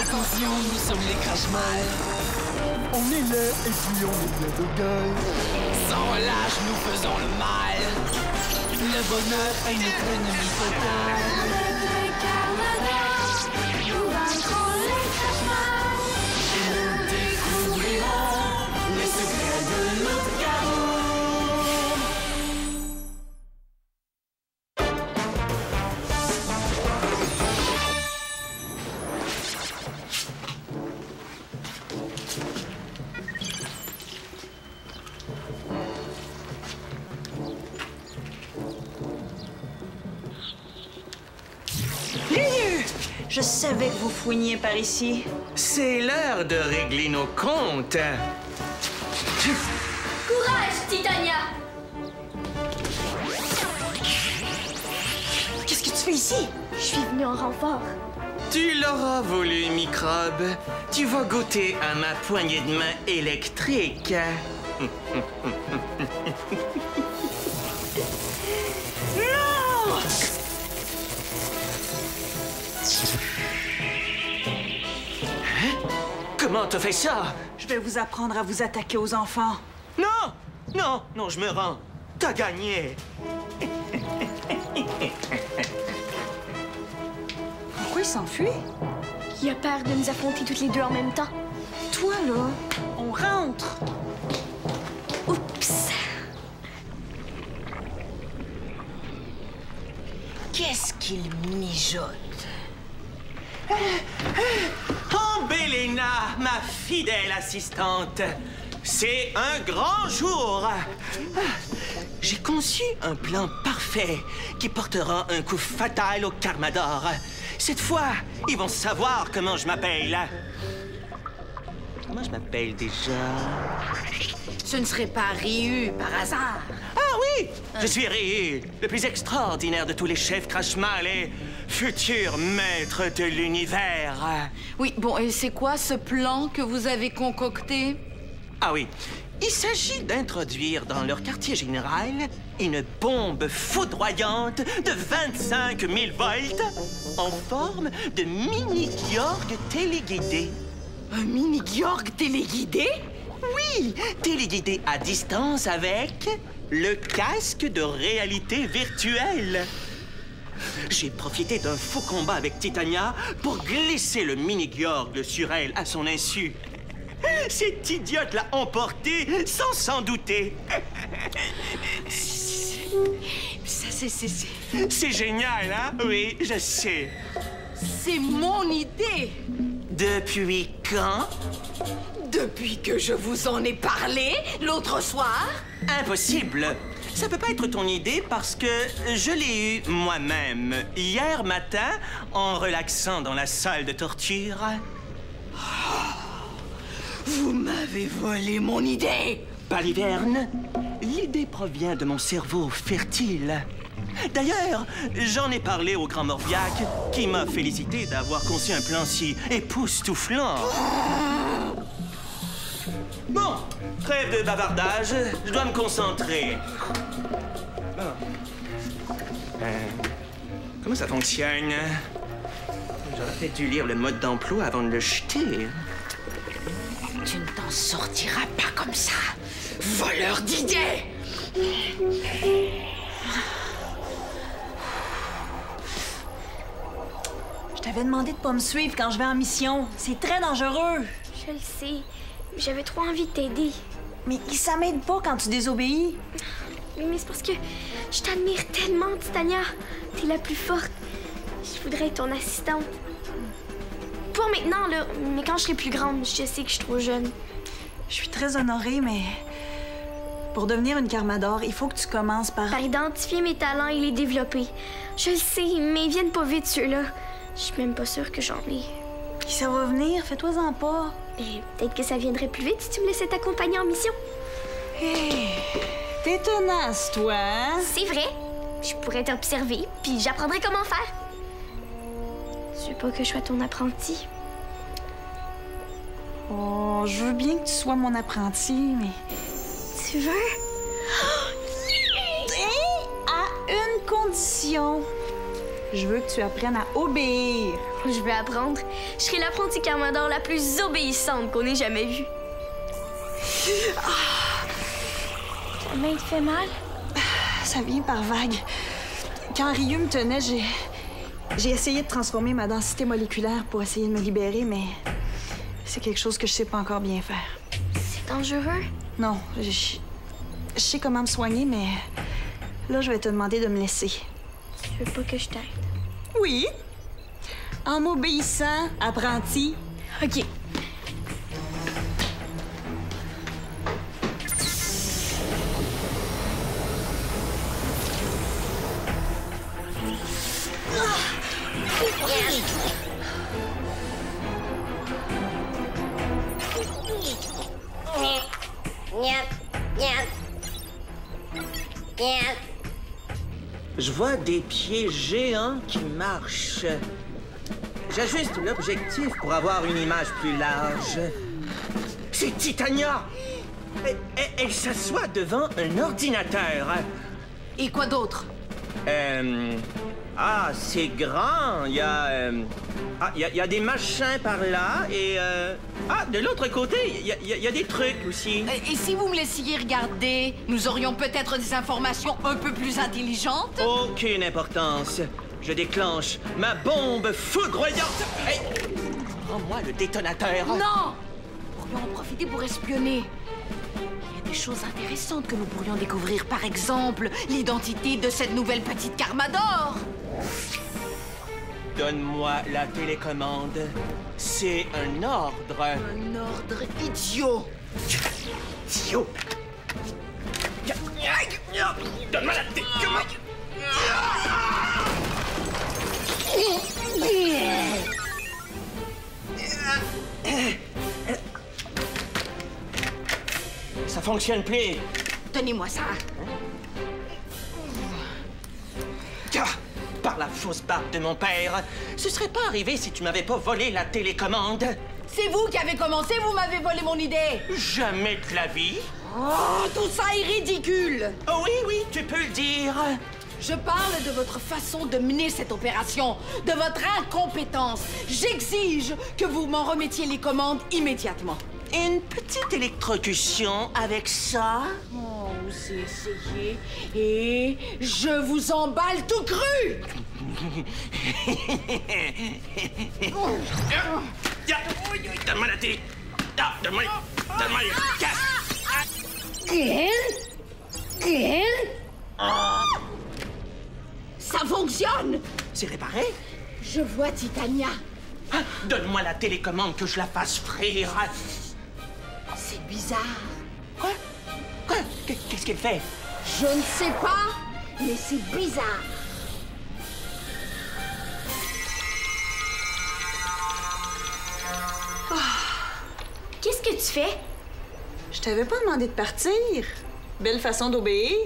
Attention, nous sommes les crash-mal. On est là et puis on est bien de gueule. Sans relâche, nous faisons le mal. Le bonheur est notre ennemi total. Nous vaincrons les crash-mal. Nous découvrirons les secrets de notre garou. Je savais que vous fouiniez par ici. C'est l'heure de régler nos comptes. Courage, Titania! Qu'est-ce que tu fais ici? Je suis venue en renfort. Tu l'auras voulu, microbe. Tu vas goûter à ma poignée de main électrique. Non! Comment t'as fait ça? Je vais vous apprendre à vous attaquer aux enfants. Non! Non, non, je me rends. T'as gagné. Pourquoi il s'enfuit? Il a peur de nous affronter toutes les deux en même temps. Toi, là, on rentre. Oups! Qu'est-ce qu'il mijote? Oh, Bélena, ma fidèle assistante, c'est un grand jour. J'ai conçu un plan parfait qui portera un coup fatal au Carmador. Cette fois, ils vont savoir comment je m'appelle. Comment je m'appelle déjà? Ce ne serait pas Ryu par hasard. Ah oui! Je suis Ryu, le plus extraordinaire de tous les chefs Crash-Mal et futur maître de l'univers. Oui, bon, et c'est quoi ce plan que vous avez concocté? Ah oui, il s'agit d'introduire dans leur quartier général une bombe foudroyante de 25 000 volts en forme de mini-Georg téléguidé. Un mini-Georg téléguidé? Oui, téléguidé à distance avec le casque de réalité virtuelle. J'ai profité d'un faux combat avec Titania pour glisser le mini-Georg sur elle à son insu. Cette idiote l'a emporté sans s'en douter. Ça, C'est génial, hein? Oui, je sais. c'est mon idée. Depuis quand? Depuis que je vous en ai parlé l'autre soir. Impossible. Ça peut pas être ton idée parce que je l'ai eu moi-même hier matin en relaxant dans la salle de torture. Vous m'avez volé mon idée. Baliverne, l'idée provient de mon cerveau fertile. D'ailleurs, j'en ai parlé au grand Morbiac qui m'a félicité d'avoir conçu un plan si époustouflant. Bon, trêve de bavardage, je dois me concentrer. Comment ça fonctionne? J'aurais peut-être dû lire le mode d'emploi avant de le jeter. Tu ne t'en sortiras pas comme ça, voleur d'idées. Je t'avais demandé de pas me suivre quand je vais en mission. C'est très dangereux. Je le sais. J'avais trop envie de t'aider. Mais ça m'aide pas quand tu désobéis. Oui, mais c'est parce que je t'admire tellement, Titania. T'es la plus forte. Je voudrais être ton assistante. Pour maintenant, là. Mais quand je serai plus grande, je sais que je suis trop jeune. Je suis très honorée, mais pour devenir une Carmador, il faut que tu commences par identifier mes talents et les développer. Je le sais, mais ils viennent pas vite, ceux-là. Je suis même pas sûre que j'en ai. Puis ça va venir, fais-toi-en pas. Mais peut-être que ça viendrait plus vite si tu me laissais t'accompagner en mission. Hey, t'es tenace, toi, hein? C'est vrai. Je pourrais t'observer, puis j'apprendrai comment faire. Tu veux pas que je sois ton apprenti? Oh, je veux bien que tu sois mon apprenti, mais... Tu veux? À une condition. Je veux que tu apprennes à obéir. Je veux apprendre. Je serai l'apprentie Carmador la plus obéissante qu'on ait jamais vue. Ta main te fait mal? Ça vient par vague. Quand Ryu me tenait, j'ai essayé de transformer ma densité moléculaire pour essayer de me libérer, mais c'est quelque chose que je sais pas encore bien faire. C'est dangereux? Non, je sais comment me soigner, mais là, je vais te demander de me laisser. Tu veux pas que je t'aide? Oui. En m'obéissant, apprenti. OK. Je vois des pieds géants qui marchent. J'ajuste l'objectif pour avoir une image plus large. C'est Titania! Elle s'assoit devant un ordinateur. Et quoi d'autre? Ah, c'est grand. Il y a... il y a des machins par là et... de l'autre côté, il y a des trucs aussi. Et si vous me laissiez regarder, nous aurions peut-être des informations un peu plus intelligentes? Aucune importance. Je déclenche ma bombe foudroyante. Hey! Rends-moi le détonateur. Non! Nous pourrions en profiter pour espionner. Il y a des choses intéressantes que nous pourrions découvrir. Par exemple, l'identité de cette nouvelle petite Carmador. Donne-moi la télécommande. C'est un ordre. Un ordre idiot. Idiot. Donne-moi la télécommande. Ça fonctionne plus. Donnez-moi ça. Par la fausse barbe de mon père, ce serait pas arrivé si tu m'avais pas volé la télécommande. C'est vous qui avez commencé, vous m'avez volé mon idée. Jamais de la vie. Oh, tout ça est ridicule. Oh oui, tu peux le dire. Je parle de votre façon de mener cette opération, de votre incompétence. J'exige que vous m'en remettiez les commandes immédiatement. Une petite électrocution avec ça? Oh, vous essayez et je vous emballe tout cru! Donne-moi la télé. Donne-moi les casques. Ça fonctionne! C'est réparé? Je vois Titania. Donne-moi la télécommande que je la fasse frire. C'est bizarre. Quoi? Qu'est-ce qu'elle fait? Je ne sais pas, mais c'est bizarre. Qu'est-ce que tu fais? Je t'avais pas demandé de partir. Belle façon d'obéir.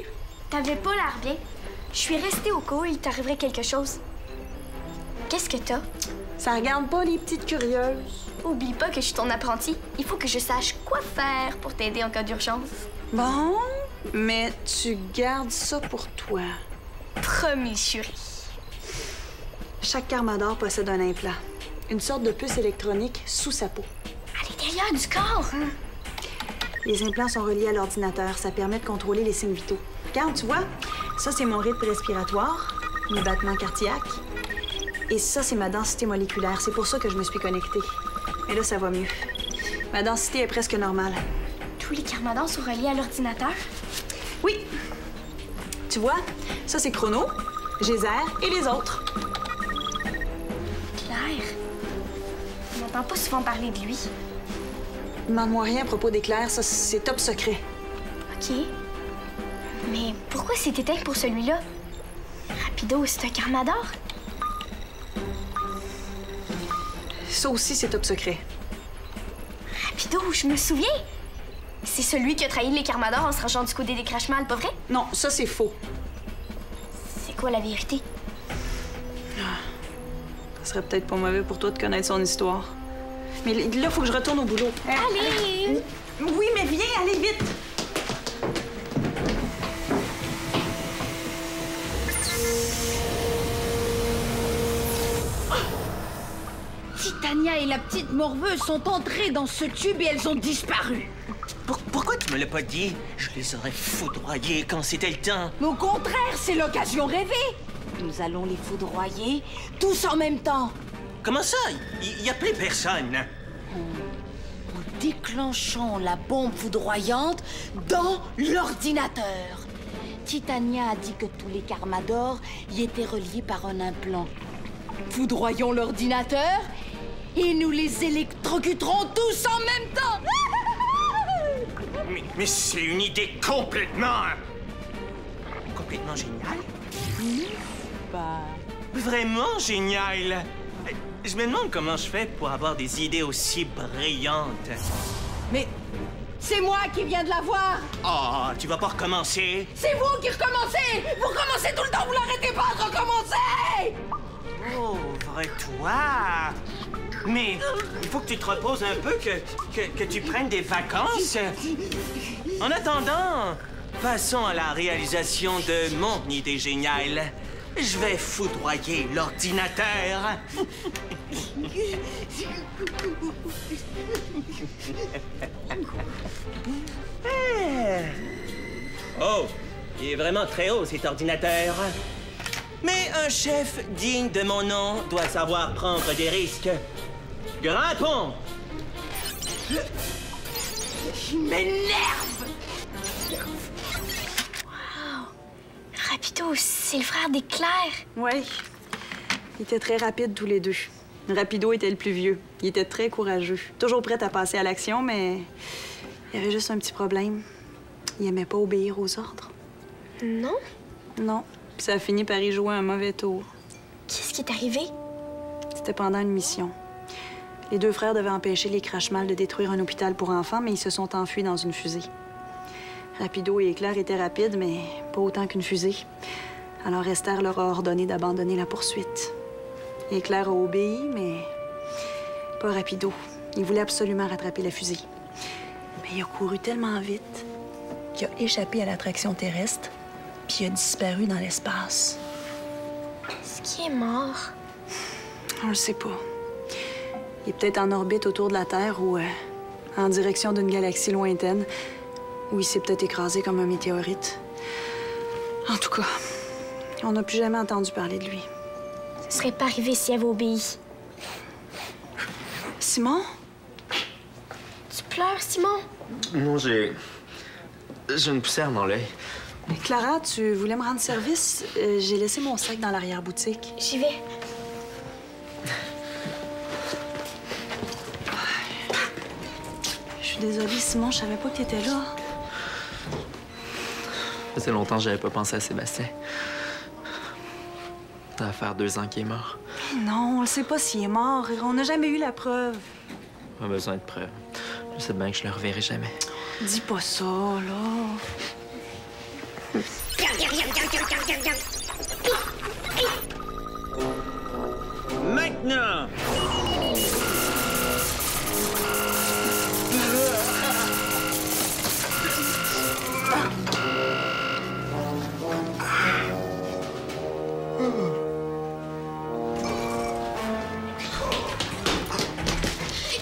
T'avais pas l'air bien. Je suis restée au cas où il t'arriverait quelque chose. Qu'est-ce que t'as? Ça regarde pas les petites curieuses. Oublie pas que je suis ton apprenti. Il faut que je sache quoi faire pour t'aider en cas d'urgence. Bon, mais tu gardes ça pour toi. Promis, chérie. Chaque Carmador possède un implant. Une sorte de puce électronique sous sa peau. À l'intérieur du corps. Les implants sont reliés à l'ordinateur. Ça permet de contrôler les signes vitaux. Regarde, tu vois, ça, c'est mon rythme respiratoire, mes battements cardiaques. Et ça, c'est ma densité moléculaire. C'est pour ça que je me suis connectée. Mais là, ça va mieux. Ma densité est presque normale. Tous les Carmadors sont reliés à l'ordinateur? Oui. Tu vois, ça, c'est Chrono, Geyser et les autres. Claire. On n'entend pas souvent parler de lui. Demande-moi rien à propos d'Éclair, ça, c'est top secret. OK. Mais pourquoi c'est éteint pour celui-là? Rapido, c'est un Carmador? Ça aussi, c'est top secret. Rapido, je me souviens! C'est celui qui a trahi les Carmadors en se rangeant du côté des Crashmal, pas vrai? Non, ça, c'est faux. C'est quoi la vérité? Ça serait peut-être pas mauvais pour toi de connaître son histoire. Mais là, faut que je retourne au boulot. Allez! Oui, mais viens, allez vite! Titania et la petite morveuse sont entrées dans ce tube et elles ont disparu. Pourquoi tu me l'as pas dit? Je les aurais foudroyés quand c'était le temps. Au contraire, c'est l'occasion rêvée. Nous allons les foudroyer tous en même temps. Comment ça? Il y a plus personne. En déclenchant la bombe foudroyante dans l'ordinateur. Titania a dit que tous les Karmadors y étaient reliés par un implant. Foudroyons l'ordinateur et nous les électrocuterons tous en même temps. Mais c'est une idée complètement géniale. Vraiment géniale. Je me demande comment je fais pour avoir des idées aussi brillantes. Mais c'est moi qui viens de l'avoir. Oh, tu vas pas recommencer? C'est vous qui recommencez. Vous recommencez tout le temps, vous l'arrêtez pas de recommencer. Pauvre toi! Mais il faut que tu te reposes un peu, que tu prennes des vacances. En attendant, passons à la réalisation de mon idée géniale. Je vais foudroyer l'ordinateur. Oh, il est vraiment très haut, cet ordinateur. Mais un chef digne de mon nom doit savoir prendre des risques. Grimpons! Il m'énerve! Rapido, c'est le frère d'Éclair. Oui. Ils étaient très rapides tous les deux. Rapido était le plus vieux. Il était très courageux. Toujours prêt à passer à l'action, mais il y avait juste un petit problème. Il aimait pas obéir aux ordres. Non? Non. Puis ça a fini par y jouer un mauvais tour. Qu'est-ce qui est arrivé? C'était pendant une mission. Les deux frères devaient empêcher les Crashmal de détruire un hôpital pour enfants, mais ils se sont enfuis dans une fusée. Rapido et Éclair étaient rapides, mais pas autant qu'une fusée. Alors Esther leur a ordonné d'abandonner la poursuite. Éclair a obéi, mais pas Rapido. Il voulait absolument rattraper la fusée. Mais il a couru tellement vite qu'il a échappé à l'attraction terrestre, puis il a disparu dans l'espace. Est-ce qu'il est mort? On le sait pas. Il est peut-être en orbite autour de la Terre ou en direction d'une galaxie lointaine, où il s'est peut-être écrasé comme un météorite. En tout cas, on n'a plus jamais entendu parler de lui. Ce serait pas arrivé s'il avait obéi. Simon? Tu pleures, Simon? Non, j'ai une poussière dans l'œil. Clara, tu voulais me rendre service? J'ai laissé mon sac dans l'arrière-boutique. J'y vais. Je suis désolée, Simon, je savais pas que t'étais là. Ça faisait longtemps que j'avais pas pensé à Sébastien. Ça va faire 2 ans qu'il est mort. Non, on ne sait pas s'il est mort. On n'a jamais eu la preuve. Pas besoin de preuves. Je sais bien que je le reverrai jamais. Dis pas ça, là. Maintenant!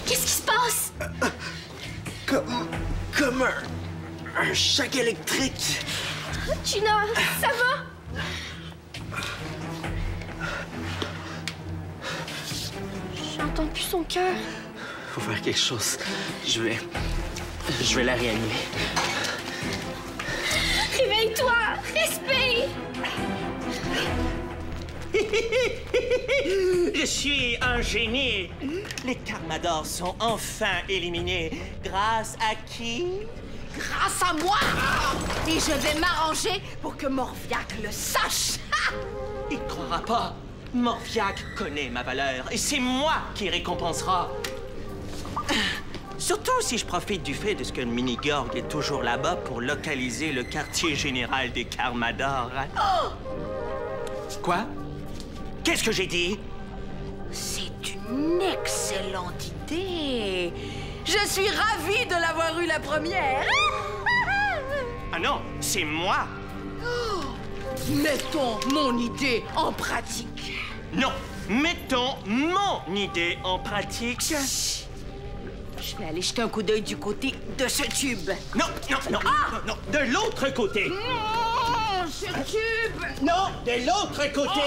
Qu'est-ce qui se passe? Comme un choc électrique. Gina, ça va? J'entends plus son cœur. Faut faire quelque chose. Je vais la réanimer. Réveille-toi! Respire! Je suis un génie. Les Karmadors sont enfin éliminés. Grâce à qui? Grâce à moi! Et je vais m'arranger pour que Morviac le sache! Il ne croira pas. Morviac connaît ma valeur et c'est moi qui récompensera. Surtout si je profite du fait de ce que le mini-Gorg est toujours là-bas pour localiser le quartier général des Karmadors. Oh! Quoi? Qu'est-ce que j'ai dit? C'est une excellente idée! Je suis ravie de l'avoir eue la première! Ah non, c'est moi! Mettons mon idée en pratique. Non, Mettons mon idée en pratique. Je vais aller jeter un coup d'œil du côté de ce tube. Non, non, non, non, non, de l'autre côté. Non, ce tube! Non, de l'autre côté.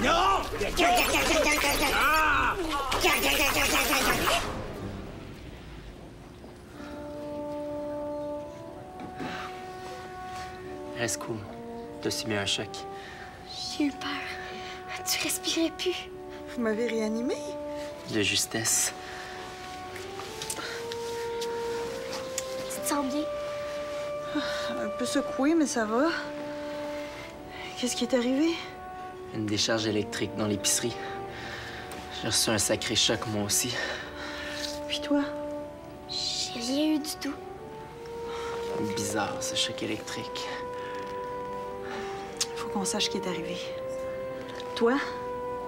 Non. Ah! Reste cool. T'as subi un choc. J'ai eu peur. Tu respirais plus. Vous m'avez réanimé? De justesse. Tu te sens bien? Un peu secoué, mais ça va. Qu'est-ce qui est arrivé? Une décharge électrique dans l'épicerie. J'ai reçu un sacré choc, moi aussi. Puis toi? J'ai rien eu du tout. Bizarre, ce choc électrique. Faut qu'on sache ce qui est arrivé. Toi,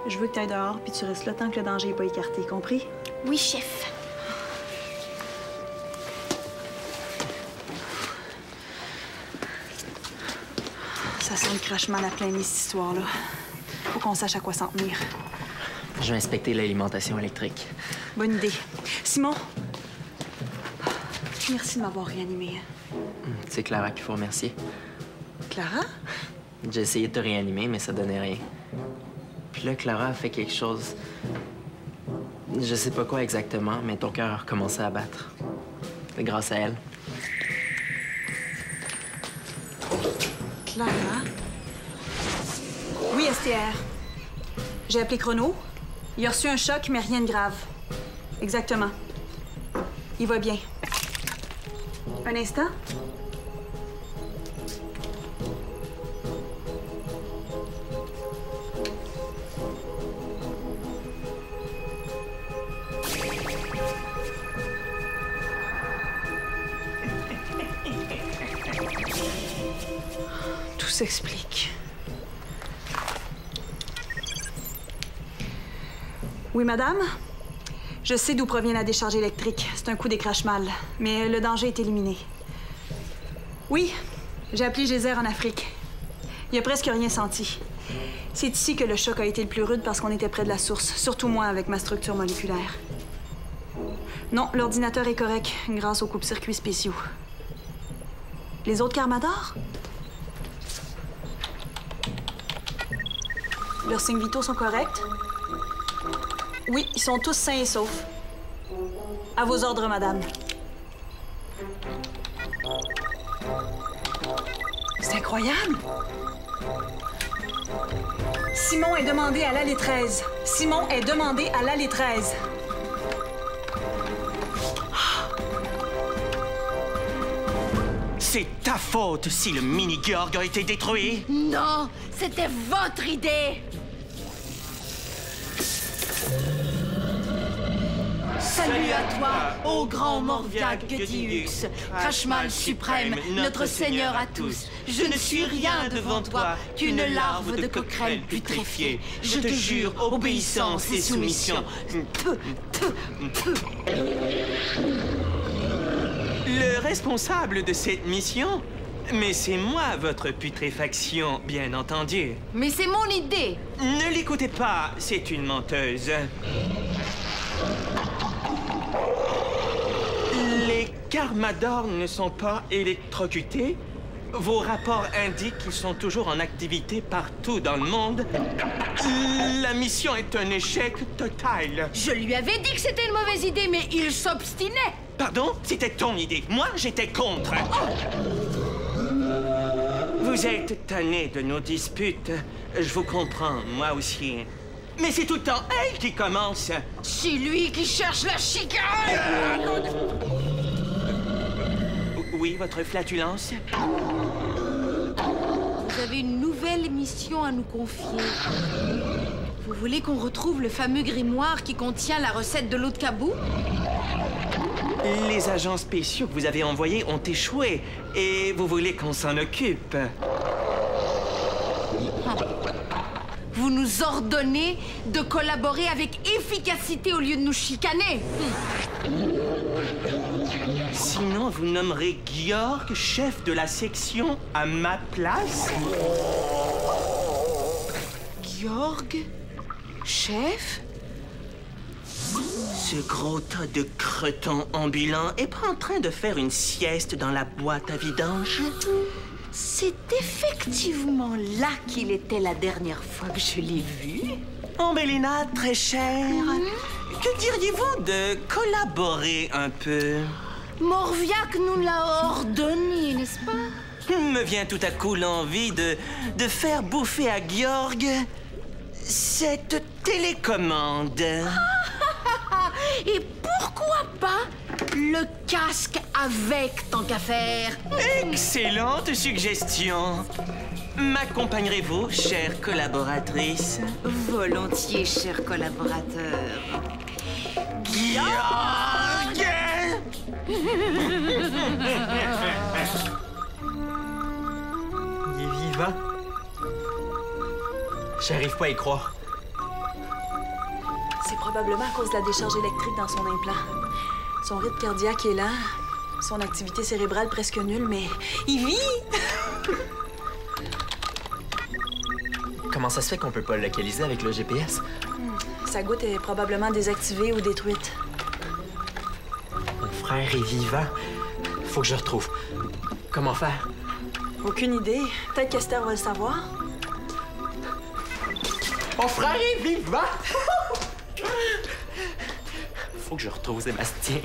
je veux que tu ailles dehors puis tu restes là tant que le danger n'est pas écarté, compris? Oui, chef. Ça sent le crachement à plein nez, cette histoire-là. Faut qu'on sache à quoi s'en tenir. Je vais inspecter l'alimentation électrique. Bonne idée. Simon! Merci de m'avoir réanimé. C'est Clara qu'il faut remercier. Clara? J'ai essayé de te réanimer, mais ça donnait rien. Puis là, Clara a fait quelque chose. Je sais pas quoi exactement, mais ton cœur a recommencé à battre. C'est grâce à elle. Clara? Oui, STR. J'ai appelé Chrono. Il a reçu un choc, mais rien de grave. Exactement. Il va bien. Un instant. Tout s'explique. Oui, madame? Je sais d'où provient la décharge électrique. C'est un coup d'écrache-mal, mais le danger est éliminé. Oui, j'ai appelé Geyser en Afrique. Il n'y a presque rien senti. C'est ici que le choc a été le plus rude parce qu'on était près de la source, surtout moi avec ma structure moléculaire. Non, l'ordinateur est correct grâce aux coupe-circuits spéciaux. Les autres Carmador? Leurs signes vitaux sont corrects? Oui, ils sont tous sains et saufs. À vos ordres, madame. C'est incroyable! Simon est demandé à l'allée 13. Simon est demandé à l'allée 13. C'est ta faute si le mini-Georg a été détruit. Non, c'était votre idée! Salut à toi, ô grand Morviag Gediux, Crashmal suprême, notre Seigneur à tous. Je ne suis rien devant toi qu'une larve de coquerelle putréfiée. Je te jure, obéissance et soumission. Le responsable de cette mission? Mais c'est moi, votre putréfaction, bien entendu. Mais c'est mon idée! Ne l'écoutez pas, c'est une menteuse. Les Carmador ne sont pas électrocutés. Vos rapports indiquent qu'ils sont toujours en activité partout dans le monde. La mission est un échec total. Je lui avais dit que c'était une mauvaise idée, mais il s'obstinait. Pardon? C'était ton idée. Moi, j'étais contre. Vous êtes tanné de nos disputes. Je vous comprends, moi aussi. Mais c'est tout le temps elle qui commence. C'est lui qui cherche la chicane! Oui, votre flatulence? Vous avez une nouvelle mission à nous confier. Vous voulez qu'on retrouve le fameux grimoire qui contient la recette de l'eau de Kabou? Les agents spéciaux que vous avez envoyés ont échoué et vous voulez qu'on s'en occupe. Vous nous ordonnez de collaborer avec efficacité au lieu de nous chicaner. Sinon, vous nommerez Georg chef de la section à ma place? Georg? Chef? Ce gros tas de cretons ambulants est pas en train de faire une sieste dans la boîte à vidange? C'est effectivement là qu'il était la dernière fois que je l'ai vu. Ambélina, très chère, que diriez-vous de collaborer un peu? Morviac nous l'a ordonné, n'est-ce pas? Me vient tout à coup l'envie de faire bouffer à Georg cette télécommande. Et pourquoi pas le casque avec, tant qu'à faire? Excellente suggestion. M'accompagnerez-vous, chère collaboratrice? Volontiers, cher collaborateur. Georg! Il est vivant. J'arrive pas à y croire. C'est probablement à cause de la décharge électrique dans son implant. Son rythme cardiaque est lent, son activité cérébrale presque nulle, mais il vit! Comment ça se fait qu'on peut pas le localiser avec le GPS? Sa goutte est probablement désactivée ou détruite. Mon frère est vivant. Faut que je le retrouve. Comment faire? Aucune idée. Peut-être qu'Esther va le savoir. Mon frère est vivant! Faut que je retrouve Sébastien.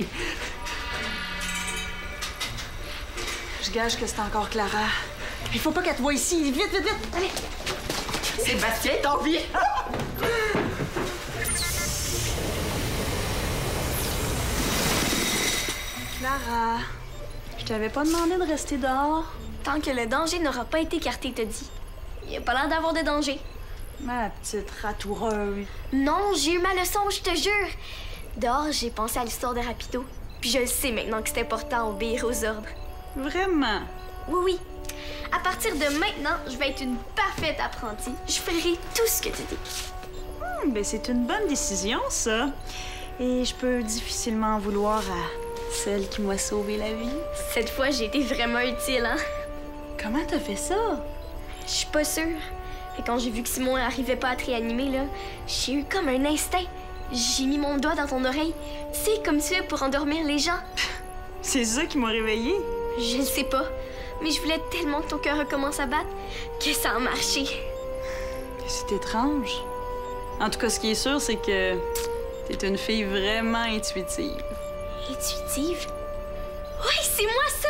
Je gage que c'est encore Clara. Il faut pas qu'elle te voie ici. Vite, vite, vite! Allez! Sébastien est en vie! Clara, je t'avais pas demandé de rester dehors. Tant que le danger n'aura pas été écarté, t'as dit. Il a pas l'air d'avoir de danger. Ma petite ratoureuse. Non, j'ai eu ma leçon, je te jure. Dehors, j'ai pensé à l'histoire de Rapido. Puis je le sais maintenant que c'est important d'obéir aux ordres. Vraiment? Oui, oui. À partir de maintenant, je vais être une parfaite apprentie. Je ferai tout ce que tu dis. Ben c'est une bonne décision, ça. Et je peux difficilement en vouloir à celle qui m'a sauvé la vie. Cette fois, j'ai été vraiment utile, hein? Comment t'as fait ça? Je suis pas sûre. Et quand j'ai vu que Simon n'arrivait pas à te réanimer, là, j'ai eu comme un instinct. J'ai mis mon doigt dans ton oreille. Tu sais, comme tu fais pour endormir les gens. C'est ça qui m'a réveillée? Je ne sais pas. Mais je voulais tellement que ton cœur recommence à battre que ça a marché. C'est étrange. En tout cas, ce qui est sûr, c'est que t'es une fille vraiment intuitive. Intuitive? Oui, c'est moi ça!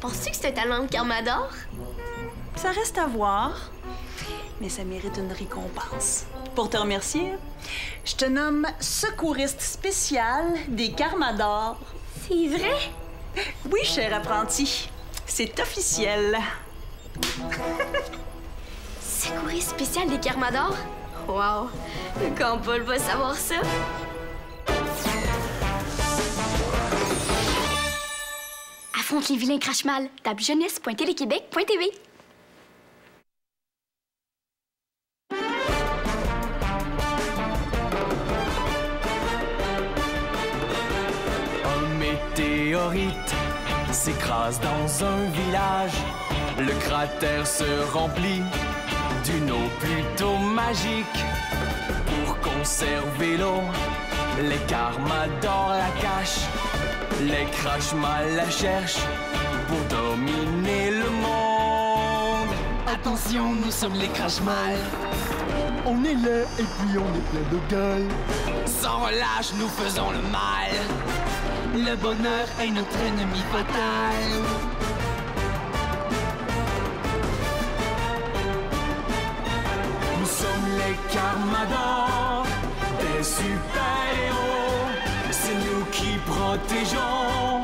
Penses-tu que c'est un talent de Carmador? Ça reste à voir, mais ça mérite une récompense. Pour te remercier, je te nomme secouriste spécial des Carmador. C'est vrai? Oui, cher apprenti, c'est officiel. Secouriste spécial des Carmador? Wow! Quand Paul va savoir ça? Affronte les vilains crache-mal. Tape jeunesse.téléquébec.tv. Un météorite s'écrase dans un village. Le cratère se remplit d'une eau plutôt magique. Pour conserver l'eau, les Carmador la cachent. Les crache-mal la cherchent pour dominer le monde. Attention, nous sommes les crache-mal. On est là et puis on est plein de gueule. Sans relâche, nous faisons le mal. Le bonheur est notre ennemi fatal. Nous sommes les Carmador, des super-héros. C'est nous qui protégeons